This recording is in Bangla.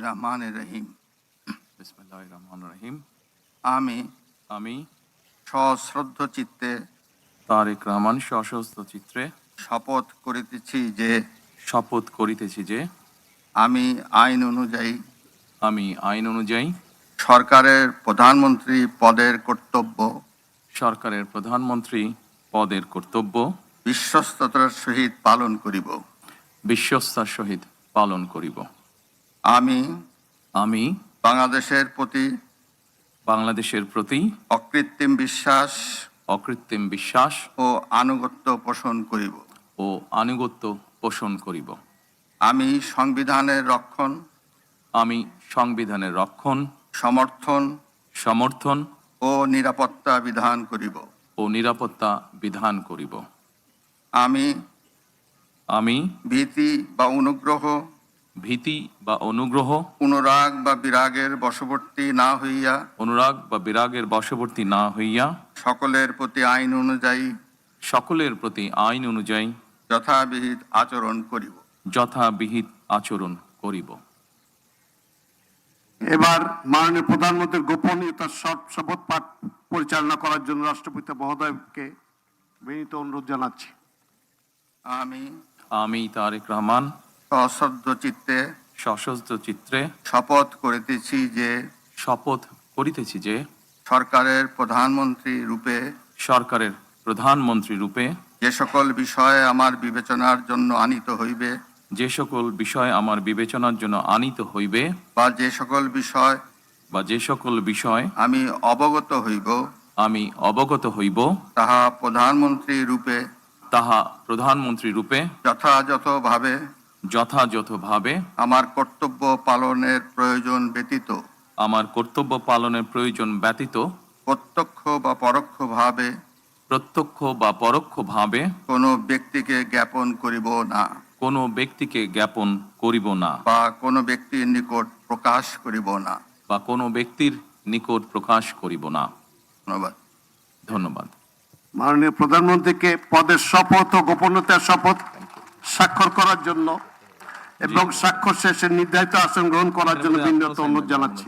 রহমানির রহিম। বিসমিল্লাহির রহমানির রহিম। আমি সশ্রদ্ধ চিত্তে তারেক রহমান সশস্ত্র চিত্রে শপথ করিতেছি যে আমি আইন অনুযায়ী সরকারের প্রধানমন্ত্রী পদের কর্তব্য বিশ্বস্ততার সহিত পালন করিব। আমি বাংলাদেশের প্রতি অকৃত্রিম বিশ্বাস ও আনুগত্য পোষণ করিব। আমি সংবিধানের রক্ষণ, সমর্থন ও নিরাপত্তা বিধান করিব। আমি ভীতি বা অনুগ্রহ, অনুরাগ বা বিরাগের বশবর্তী না হইয়া সকলের প্রতি আইন অনুযায়ী যথাবিহিত আচরণ করিব। এবার মাননীয় প্রধানমন্ত্রীর গোপনীয়তার শপথ পাঠ পরিচালনা করার জন্য রাষ্ট্রপতি মহোদয়কে বিনীত অনুরোধ জানাচ্ছি। আমি তারেক রহমান সশস্ত্র চিত্রে শপথ করিতেছি যে সরকারের প্রধানমন্ত্রী রূপে যে সকল বিষয় আমার বিবেচনার জন্য আনিত হইবে বা যে সকল বিষয় আমি অবগত হইব তাহা প্রধানমন্ত্রী রূপে যথাযথভাবে আমার কর্তব্য পালনের প্রয়োজন ব্যতীত প্রত্যক্ষ বা পরোক্ষভাবে কোনো ব্যক্তিকে জ্ঞাপন করিব না বা কোনো ব্যক্তির নিকট প্রকাশ করিব না। ধন্যবাদ। মাননীয় প্রধানমন্ত্রীকে পদের শপথ ও গোপনীয়তার শপথ স্বাক্ষর করার জন্য এবং স্বাক্ষর শেষে নির্ধারিত আসন গ্রহণ করার জন্য বিনীত অনুরোধ জানাচ্ছি।